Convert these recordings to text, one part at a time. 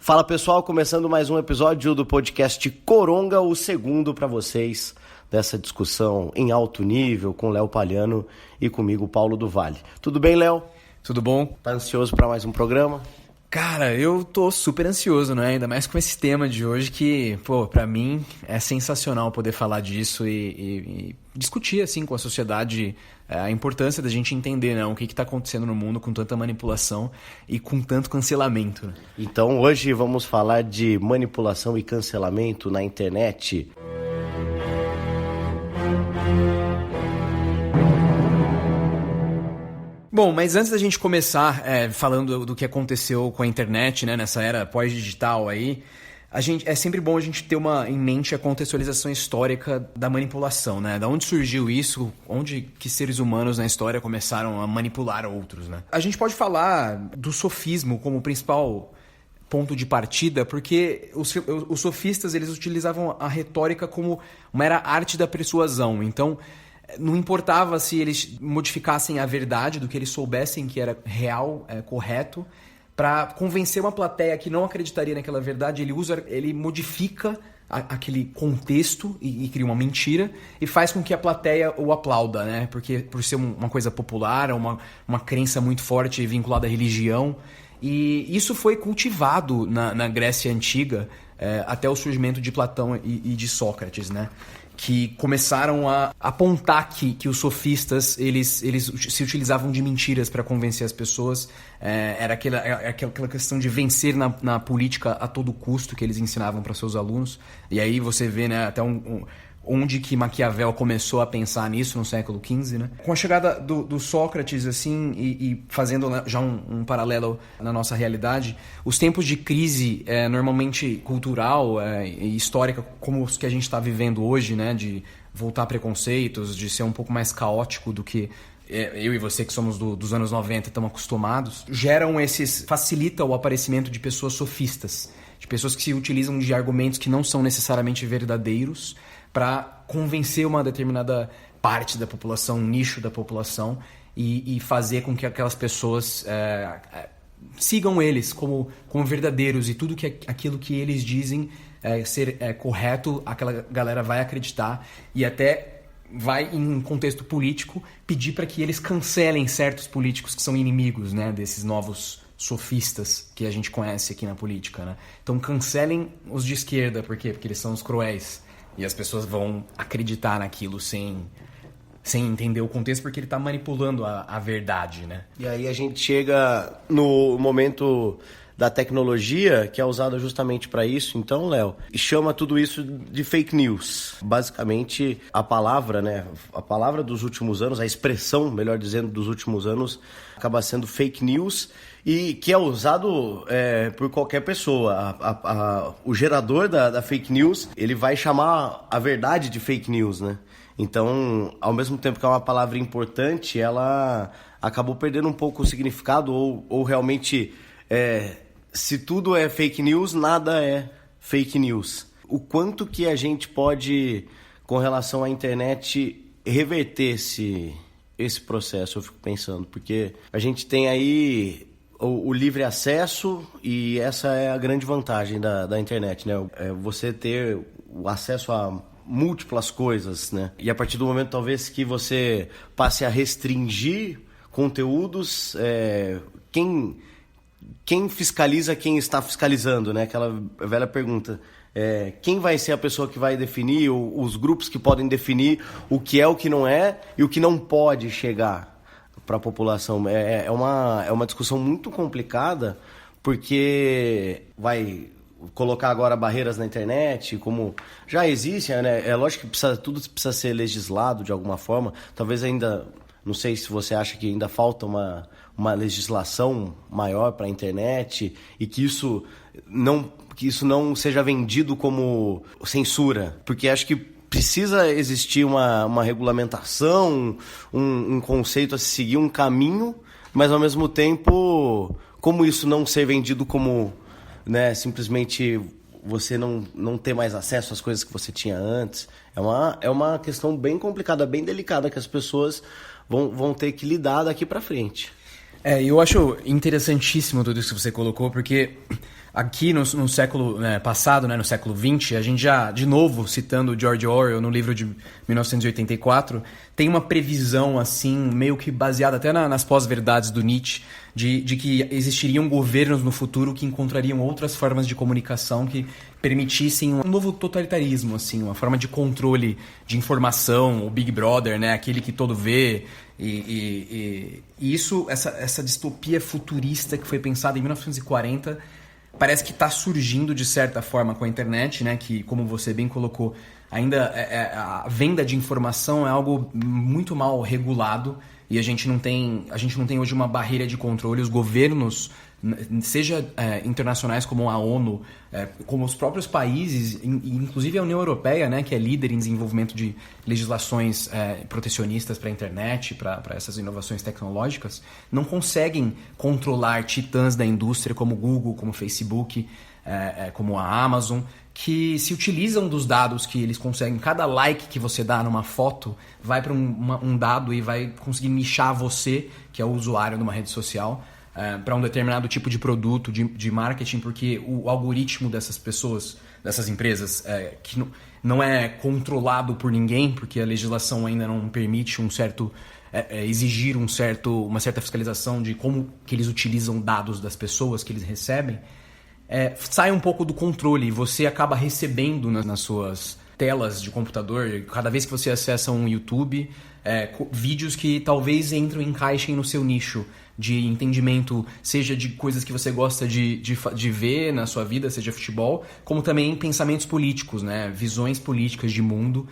Fala pessoal, começando mais um episódio do podcast Coronga, o segundo para vocês dessa discussão em alto nível com Léo Palhano e comigo, Paulo do Vale. Tudo bem, Léo? Tudo bom? Tá ansioso para mais um programa? Cara, eu tô super ansioso, né? Ainda mais com esse tema de hoje que, pra mim é sensacional poder falar disso e discutir, assim, com a sociedade a importância da gente entender, né? O que tá acontecendo no mundo com tanta manipulação e com tanto cancelamento, né? Então, hoje vamos falar de manipulação e cancelamento na internet. Bom, mas antes da gente começar falando do que aconteceu com a internet, né, nessa era pós-digital aí, é sempre bom a gente ter em mente a contextualização histórica da manipulação, né? Da onde surgiu isso, onde que seres humanos na história começaram a manipular outros, né? A gente pode falar do sofismo como principal ponto de partida, porque os sofistas eles utilizavam a retórica como uma mera arte da persuasão. Então, não importava se eles modificassem a verdade do que eles soubessem que era real, correto, para convencer uma plateia que não acreditaria naquela verdade, ele modifica aquele contexto e cria uma mentira e faz com que a plateia o aplauda, né? Porque por ser uma coisa popular, uma crença muito forte vinculada à religião. E isso foi cultivado na Grécia Antiga até o surgimento de Platão e de Sócrates, né? Que começaram a apontar que os sofistas eles se utilizavam de mentiras para convencer as pessoas. Era aquela questão de vencer na política a todo custo que eles ensinavam para seus alunos. E aí você vê, né, até onde que Maquiavel começou a pensar nisso no século XV, né? Com a chegada do Sócrates, assim, e fazendo já um paralelo na nossa realidade, os tempos de crise, normalmente cultural e histórica, como os que a gente está vivendo hoje, né? De voltar a preconceitos, de ser um pouco mais caótico do que eu e você que somos dos anos 90 estamos acostumados, facilita o aparecimento de pessoas sofistas, de pessoas que se utilizam de argumentos que não são necessariamente verdadeiros para convencer uma determinada parte da população, um nicho da população e fazer com que aquelas pessoas sigam eles como verdadeiros e tudo aquilo que eles dizem ser correto, aquela galera vai acreditar e até vai, em contexto político, pedir para que eles cancelem certos políticos que são inimigos, né, desses novos sofistas que a gente conhece aqui na política, né? Então cancelem os de esquerda, por quê? Porque eles são os cruéis. E as pessoas vão acreditar naquilo sem entender o contexto, porque ele está manipulando a verdade, né? E aí a gente chega no momento da tecnologia, que é usada justamente para isso, então, Léo, e chama tudo isso de fake news. Basicamente, a palavra, né? A palavra dos últimos anos, a expressão, melhor dizendo, dos últimos anos, acaba sendo fake news, e que é usado por qualquer pessoa. O gerador da fake news, ele vai chamar a verdade de fake news, né? Então, ao mesmo tempo que é uma palavra importante, ela acabou perdendo um pouco o significado, ou realmente, se tudo é fake news, nada é fake news. O quanto que a gente pode, com relação à internet, reverter esse processo, eu fico pensando, porque a gente tem aí o livre acesso e essa é a grande vantagem da internet, né? Você ter o acesso a múltiplas coisas, né? E a partir do momento, talvez, que você passe a restringir conteúdos, quem fiscaliza quem está fiscalizando, né? Aquela velha pergunta. Quem vai ser a pessoa que vai definir, os grupos que podem definir o que não é e o que não pode chegar para a população. É uma discussão muito complicada, porque vai colocar agora barreiras na internet, como já existe, né? É lógico que tudo precisa ser legislado de alguma forma. Talvez ainda, não sei se você acha que ainda falta uma legislação maior para a internet e que isso não seja vendido como censura, porque acho que precisa existir uma regulamentação, um conceito a se seguir, um caminho, mas ao mesmo tempo, como isso não ser vendido como, né, simplesmente você não ter mais acesso às coisas que você tinha antes. É uma questão bem complicada, bem delicada, que as pessoas vão ter que lidar daqui para frente. Eu acho interessantíssimo tudo isso que você colocou, porque Aqui no século passado, né, no século XX, a gente já, de novo, citando George Orwell no livro de 1984, tem uma previsão, assim, meio que baseada até nas pós-verdades do Nietzsche, de que existiriam governos no futuro que encontrariam outras formas de comunicação que permitissem um novo totalitarismo, assim, uma forma de controle de informação, o Big Brother, né, aquele que todo vê. E isso, essa distopia futurista que foi pensada em 1940... parece que está surgindo de certa forma com a internet, né? Que, como você bem colocou, ainda a venda de informação é algo muito mal regulado e a gente não tem hoje uma barreira de controle. Os governos, seja internacionais como a ONU, como os próprios países, inclusive a União Europeia, né, que é líder em desenvolvimento de legislações protecionistas para a internet, para essas inovações tecnológicas, não conseguem controlar titãs da indústria como Google, como Facebook, como a Amazon, que se utilizam dos dados que eles conseguem. Cada like que você dá numa foto vai para um dado e vai conseguir nichar você, que é o usuário de uma rede social, para um determinado tipo de produto, de marketing, porque o algoritmo dessas pessoas, dessas empresas, que não é controlado por ninguém, porque a legislação ainda não permite exigir uma certa fiscalização de como que eles utilizam dados das pessoas que eles recebem, sai um pouco do controle e você acaba recebendo nas suas telas de computador, cada vez que você acessa um YouTube, vídeos que talvez encaixem no seu nicho de entendimento, seja de coisas que você gosta de ver na sua vida, seja futebol, como também pensamentos políticos, né? Visões políticas de mundo,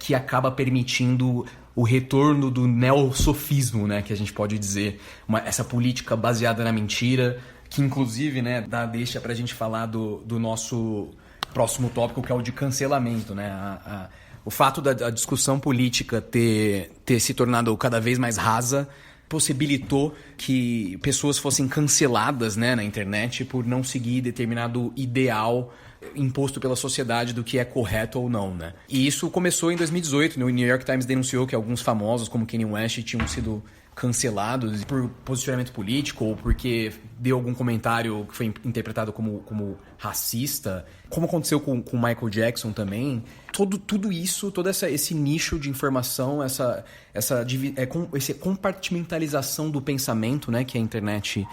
que acaba permitindo o retorno do neosofismo, né? Que a gente pode dizer, essa política baseada na mentira, que inclusive, né, deixa pra gente falar do nosso próximo tópico, que é o de cancelamento, né? O fato da discussão política ter se tornado cada vez mais rasa possibilitou que pessoas fossem canceladas, né, na internet por não seguir determinado ideal imposto pela sociedade do que é correto ou não, né? E isso começou em 2018, né? O New York Times denunciou que alguns famosos, como Kanye West, tinham sido cancelados por posicionamento político ou porque deu algum comentário que foi interpretado como racista, como aconteceu com Michael Jackson também. Tudo isso, todo esse nicho de informação, essa compartimentalização do pensamento, né, que a internet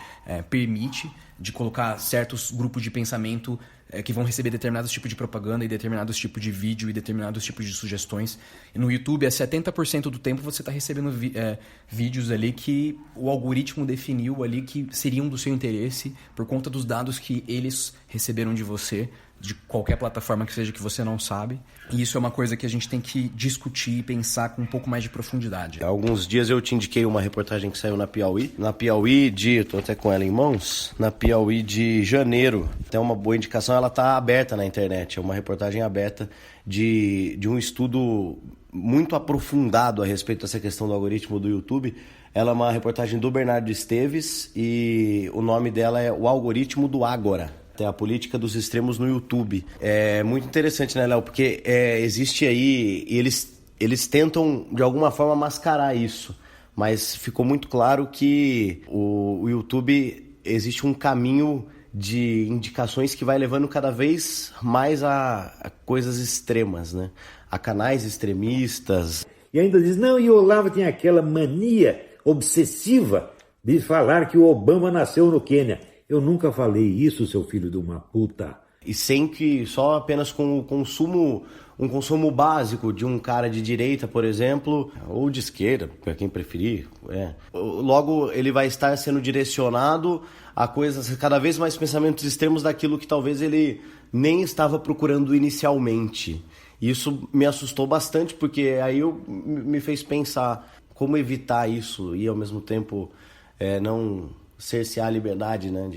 permite, de colocar certos grupos de pensamento que vão receber determinados tipos de propaganda e determinados tipos de vídeo e determinados tipos de sugestões. E no YouTube, 70% do tempo você está recebendo vídeos ali que o algoritmo definiu ali que seriam do seu interesse por conta dos dados que eles receberam de você, de qualquer plataforma que seja que você não sabe. E isso é uma coisa que a gente tem que discutir e pensar com um pouco mais de profundidade. Há alguns dias eu te indiquei uma reportagem que saiu na Piauí. Na Piauí estou até com ela em mãos, na Piauí de janeiro. Tem uma boa indicação, ela está aberta na internet. É uma reportagem aberta de um estudo muito aprofundado a respeito dessa questão do algoritmo do YouTube. Ela é uma reportagem do Bernardo Esteves e o nome dela é O Algoritmo do Ágora. Tem a política dos extremos no YouTube. É muito interessante, né, Léo? Porque existe aí... E eles tentam, de alguma forma, mascarar isso. Mas ficou muito claro que o YouTube existe um caminho de indicações que vai levando cada vez mais a coisas extremas, né? A canais extremistas. E ainda diz, não, e o Olavo tem aquela mania obsessiva de falar que o Obama nasceu no Quênia. Eu nunca falei isso, seu filho de uma puta. E sem que só apenas com um consumo básico de um cara de direita, por exemplo, ou de esquerda, para quem preferir. Logo, ele vai estar sendo direcionado a coisas, cada vez mais pensamentos extremos daquilo que talvez ele nem estava procurando inicialmente. Isso me assustou bastante, porque aí me fez pensar como evitar isso e, ao mesmo tempo, não cercear a liberdade, né,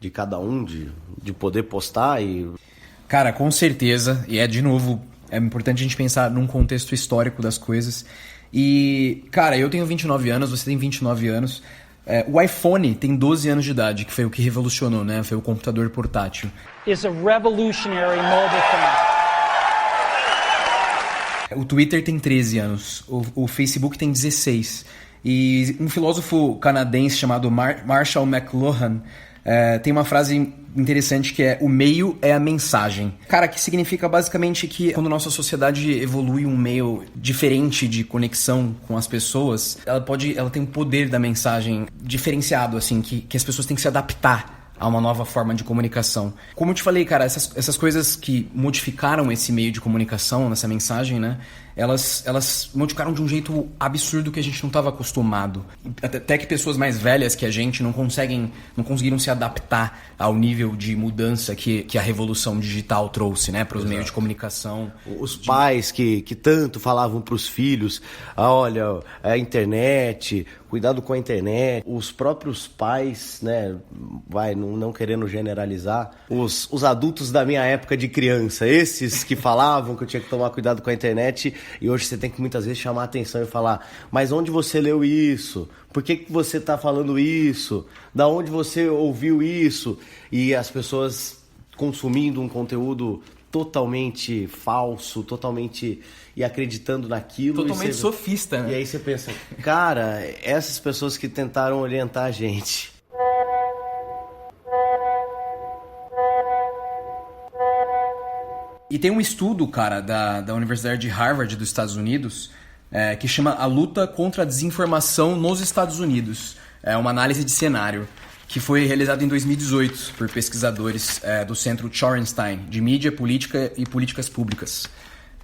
de cada um, de poder postar e... Cara, com certeza, e de novo, é importante a gente pensar num contexto histórico das coisas. E, cara, eu tenho 29 anos, você tem 29 anos. O iPhone tem 12 anos de idade, que foi o que revolucionou, né? Foi o computador portátil. Is a revolutionary mobile phone. O Twitter tem 13 anos, o Facebook tem 16. E um filósofo canadense chamado Marshall McLuhan tem uma frase interessante que é: o meio é a mensagem. Cara, que significa basicamente que quando nossa sociedade evolui um meio diferente de conexão com as pessoas, ela tem um poder da mensagem diferenciado, assim, que as pessoas têm que se adaptar a uma nova forma de comunicação. Como eu te falei, cara, essas coisas que modificaram esse meio de comunicação, nessa mensagem, né? Elas modificaram de um jeito absurdo que a gente não estava acostumado. Até que pessoas mais velhas que a gente não conseguiram se adaptar ao nível de mudança que a revolução digital trouxe, né, para os meios de comunicação. Os pais que tanto falavam para os filhos, olha, a internet, cuidado com a internet. Os próprios pais, né, não querendo generalizar, os adultos da minha época de criança, esses que falavam que eu tinha que tomar cuidado com a internet. E hoje você tem que muitas vezes chamar a atenção e falar: mas onde você leu isso? Por que você está falando isso? Da onde você ouviu isso? E as pessoas consumindo um conteúdo totalmente falso, e acreditando naquilo. Totalmente sofista, né? E aí você pensa, cara, essas pessoas que tentaram orientar a gente. E tem um estudo, cara, da Universidade de Harvard dos Estados Unidos, que chama A Luta contra a Desinformação nos Estados Unidos. É uma análise de cenário que foi realizada em 2018 por pesquisadores do Centro Shorenstein de Mídia, Política e Políticas Públicas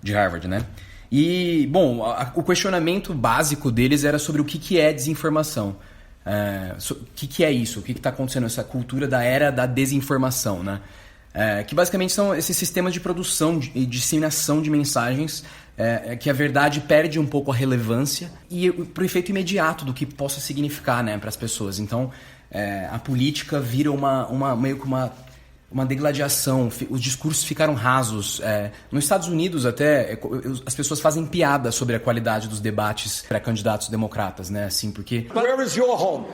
de Harvard, né? E, bom, o questionamento básico deles era sobre o que é desinformação. O que é isso? O que está acontecendo? Essa cultura da era da desinformação, né? Que basicamente são esses sistemas de produção e disseminação de mensagens que a verdade perde um pouco a relevância e pro efeito imediato do que possa significar, né, para as pessoas. Então, a política vira meio que uma degladiação, os discursos ficaram rasos. Nos Estados Unidos até as pessoas fazem piada sobre a qualidade dos debates para candidatos democratas, né, assim, porque... Where is your home?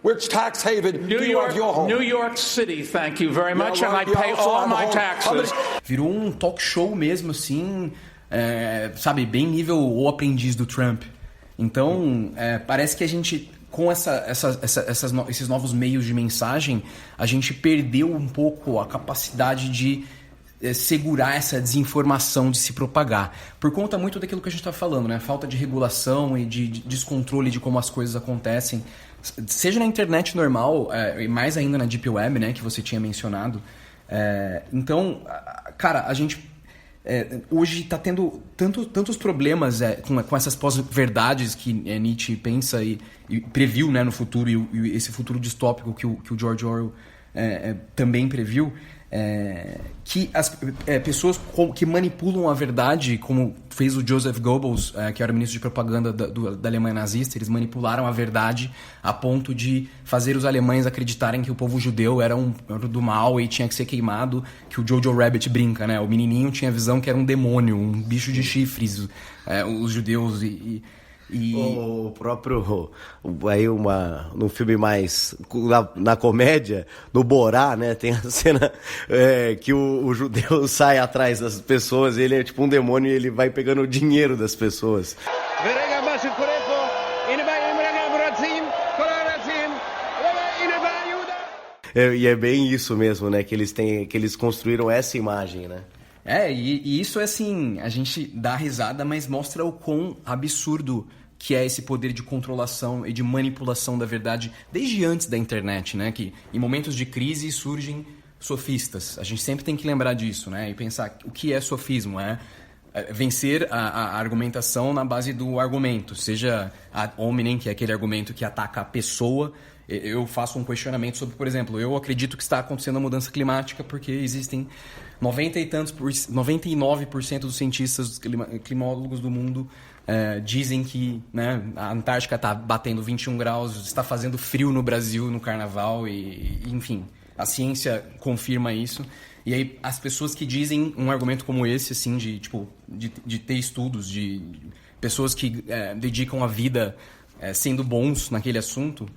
Which tax haven do you have your home? New York City, thank you very much, and I pay all my taxes. Virou um talk show mesmo, assim, sabe, bem nível O Aprendiz do Trump. Então, parece que a gente, com esses novos meios de mensagem, a gente perdeu um pouco a capacidade de segurar essa desinformação de se propagar. Por conta muito daquilo que a gente está falando, né? Falta de regulação e de descontrole de como as coisas acontecem. Seja na internet normal, e mais ainda na Deep Web, né, que você tinha mencionado. Então, cara, a gente hoje está tendo tantos problemas com essas pós-verdades que Nietzsche pensa e previu, né, no futuro, e esse futuro distópico que o George Orwell também previu, que as pessoas que manipulam a verdade, como fez o Joseph Goebbels, que era o ministro de propaganda da Alemanha nazista, eles manipularam a verdade a ponto de fazer os alemães acreditarem que o povo judeu era do mal e tinha que ser queimado, que o Jojo Rabbit brinca, né? O menininho tinha a visão que era um demônio, um bicho de chifres, os judeus e o próprio, aí num filme mais na comédia, no Borá, né, tem a cena que o judeu sai atrás das pessoas, ele é tipo um demônio e ele vai pegando o dinheiro das pessoas. E é bem isso mesmo, né, que eles construíram essa imagem, né? E isso é assim, a gente dá risada, mas mostra o quão absurdo que é esse poder de controlação e de manipulação da verdade desde antes da internet, né? Que em momentos de crise surgem sofistas. A gente sempre tem que lembrar disso, né? E pensar o que é sofismo, vencer a argumentação na base do argumento, seja ad hominem, que é aquele argumento que ataca a pessoa. Eu faço um questionamento sobre, por exemplo, eu acredito que está acontecendo a mudança climática porque existem 99% dos cientistas, climólogos do mundo dizem que, né, a Antártica está batendo 21 graus, está fazendo frio no Brasil no carnaval e enfim, a ciência confirma isso. E aí as pessoas que dizem um argumento como esse, assim, de ter estudos, de pessoas que dedicam a vida sendo bons naquele assunto,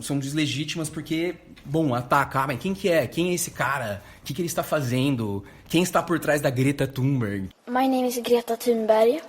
são deslegítimas porque, bom, atacar, mas quem que é? Quem é esse cara? O que ele está fazendo? Quem está por trás da Greta Thunberg? My name is Greta Thunberg.